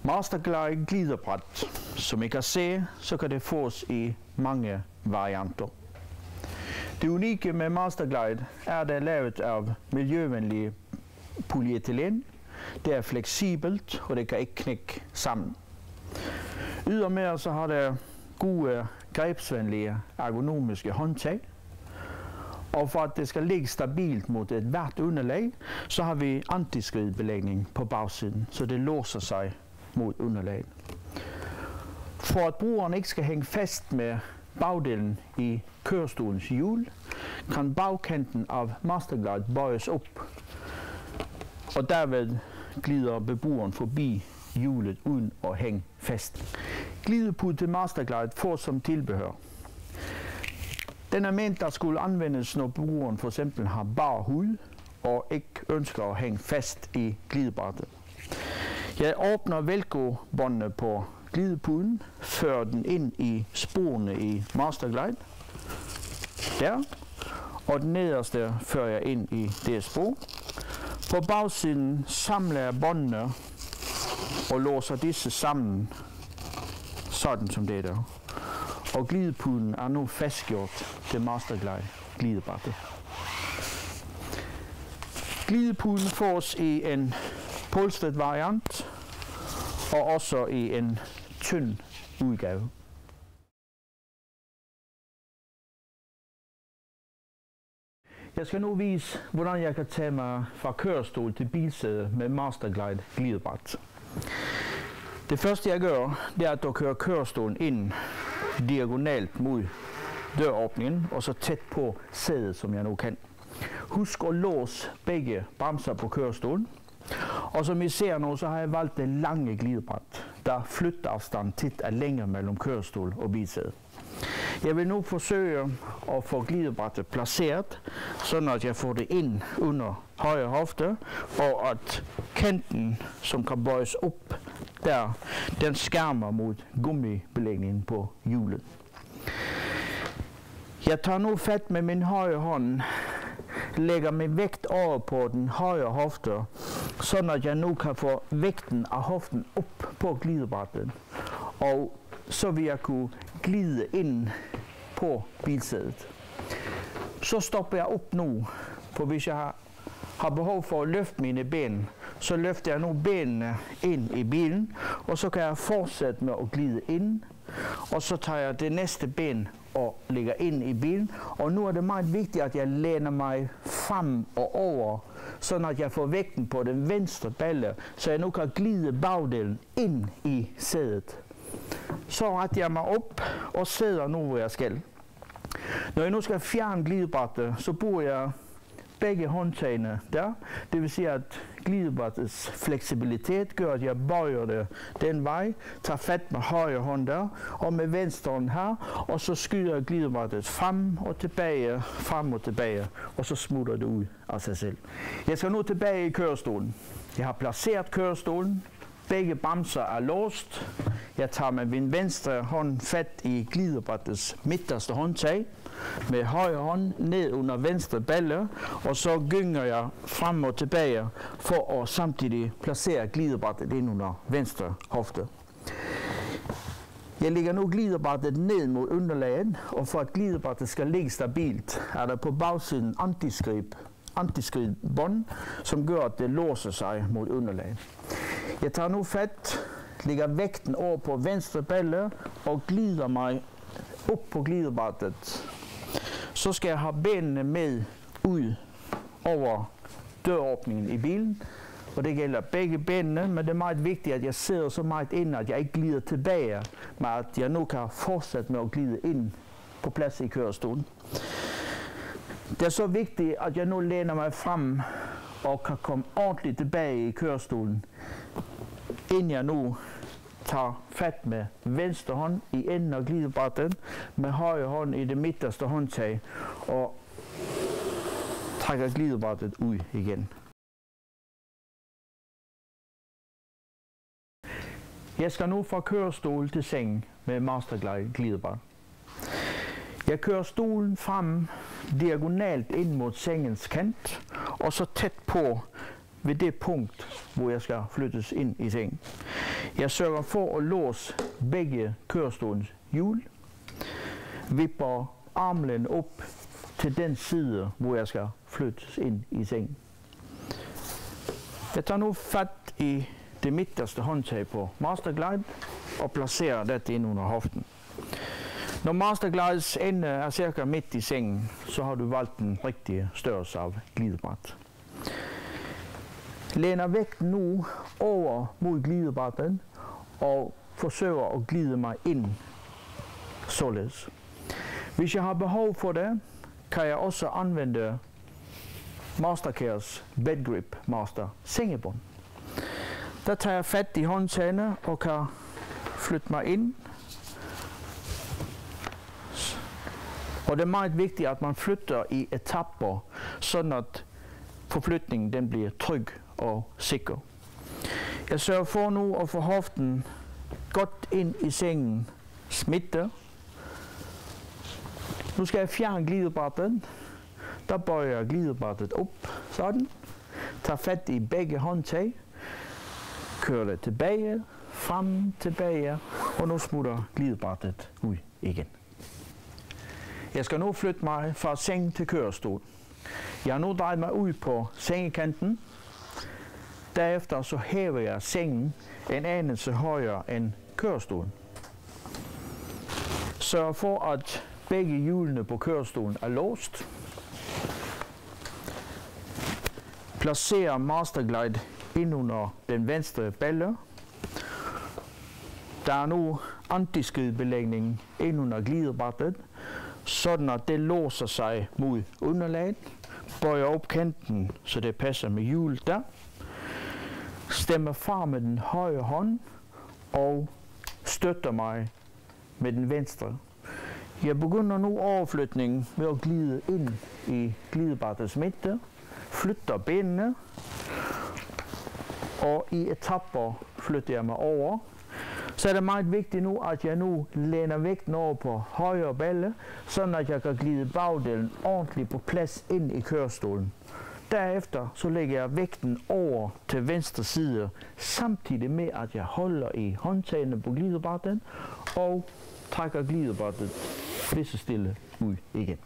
Masterglide gliderbræt. Som I kan se, så kan det fås i mange varianter. Det unikke med Masterglide er, at det er lavet af miljøvenlig polyethylen. Det er fleksibelt, og det kan ikke knække sammen. Ydermere så har det gode, grebsvenlige, ergonomiske håndtag. Og for at det skal ligge stabilt mod et hvert underlag, så har vi antiskridbelægning på bagsiden, så det låser sig mod underlaget. For at brugeren ikke skal hænge fast med bagdelen i kørestolens hjul, kan bagkanten af Masterglide bøjes op, og derved glider beboeren forbi hjulet uden at hænge fast. Glidepude til Masterglide får som tilbehør. Den er ment, der skulle anvendes, når brugeren for eksempel har bar hud og ikke ønsker at hænge fast i glidebrættet. Jeg åbner velcro-båndene på glidepuden, fører den ind i sporene i Masterglide, der, og den nederste fører jeg ind i det spor. På bagsiden samler jeg båndene og låser disse sammen, sådan som det der. Og glidepuden er nu fastgjort til Masterglide glidebrættet. Glidepuden fås i en polstret variant og også i en tynd udgave. Jeg skal nu vise, hvordan jeg kan tage mig fra kørestol til bilsæde med Masterglide glidebræt. Det første jeg gør, det er at køre kørestolen ind diagonalt mod døråbningen og så tæt på sædet, som jeg nu kan. Husk at låse begge bremser på kørestolen. Og som I ser nu, så har jeg valgt det lange glidebræt, der flytteafstand tit er længere mellem kørestol og bilsæde. Jeg vil nu forsøge at få glidebrættet placeret, sådan at jeg får det ind under højre hofte, og at kanten, som kan bøjes op der, den skærmer mod gummibelægningen på hjulet. Jeg tager nu fat med min højre hånd, lægger min vægt over på den højre hofte, sådan at jeg nu kan få vægten af hoften op på glidebrættet. Og så vil jeg kunne glide ind på bilsædet. Så stopper jeg op nu, for hvis jeg har behov for at løfte mine ben, så løfter jeg nu benene ind i bilen, og så kan jeg fortsætte med at glide ind, og så tager jeg det næste ben og lægger ind i bilen. Og nu er det meget vigtigt, at jeg læner mig frem og over, så at jeg får vægten på den venstre balle, så jeg nu kan glide bagdelen ind i sædet. Så retter jeg mig op og sidder nu, hvor jeg skal. Når jeg nu skal fjerne glidebrættet, så bruger jeg begge håndtagene der. Det vil sige, at glidebrættets fleksibilitet gør, at jeg bøjer det den vej, tager fat med højre hånd der, og med venstre hånd her, og så skyder jeg glidebrættet frem og tilbage, og så smutter det ud af sig selv. Jeg skal nu tilbage i kørestolen. Jeg har placeret kørestolen. Begge bremser er låst. Jeg tager med min venstre hånd fat i glidebrættets midterste håndtag, med højre hånd ned under venstre balle, og så gynger jeg frem og tilbage for at samtidig placere glidebrættet ind under venstre hofte. Jeg lægger nu glidebrættet ned mod underlaget, og for at glidebrættet skal ligge stabilt, er der på bagsiden antiskridbånd, som gør, at det låser sig mod underlaget. Jeg tager nu fat, lægger vægten over på venstre balle og glider mig op på glidebrættet. Så skal jeg have benene med ud over døråbningen i bilen, og det gælder begge benene, men det er meget vigtigt, at jeg sidder så meget ind, at jeg ikke glider tilbage, men at jeg nu kan fortsætte med at glide ind på plads i kørestolen. Det er så vigtigt, at jeg nu læner mig frem og kan komme ordentligt tilbage i kørestolen, inden jeg nu tager fat med venstre hånd i enden af glidebrættet, med højre hånd i det midterste håndtag, og trækker glidebrættet ud igen. Jeg skal nu fra kørestol til seng med Masterglide glidebræt. Jeg kører stolen frem diagonalt ind mod sengens kant, og så tæt på ved det punkt, hvor jeg skal flyttes ind i sengen. Jeg sørger for at låse begge kørestolens hjul, vipper armlen op til den side, hvor jeg skal flyttes ind i sengen. Jeg tager nu fat i det midterste håndtag på Masterglide og placerer dette ind under hoften. Når Masterglides ende er cirka midt i sengen, så har du valgt den rigtige størrelse af glidebræt. Læner vægten nu over mod glidebrættet og forsøger at glide mig ind således. Hvis jeg har behov for det, kan jeg også anvende Mastercares Bedgrip Master sengebånd. Der tager jeg fat i håndtagene og kan flytte mig ind. Og det er meget vigtigt, at man flytter i etapper, sådan at forflytningen den bliver tryg og sikker. Jeg sørger for nu at få hoften godt ind i sengen, midte. Nu skal jeg fjerne glidebrættet. Der bøjer jeg glidebrættet op, sådan. Tager fat i begge håndtag. Kører det tilbage, frem, tilbage, og nu smutter glidebrættet ud igen. Jeg skal nu flytte mig fra seng til kørestol. Jeg har nu drejet mig ud på sengekanten. Derefter så hæver jeg sengen en anelse højere end kørestolen. Sørg for, at begge hjulene på kørestolen er låst. Placer Masterglide ind under den venstre balle. Der er nu antiskidbelægning ind under glidebrættet, sådan at det låser sig mod underlaget. Bøjer op kanten, så det passer med hjulet der. Stemmer fra med den højre hånd og støtter mig med den venstre. Jeg begynder nu overflytningen ved at glide ind i glidebrættets midte, flytter benene, og i etapper flytter jeg mig over. Så er det meget vigtigt nu, at jeg nu læner vægten over på højre balle, sådan at jeg kan glide bagdelen ordentligt på plads ind i kørestolen. Derefter så lægger jeg vægten over til venstre side, samtidig med at jeg holder i håndtagene på glidebrættet og trækker glidebrættet lige så stille ud igen.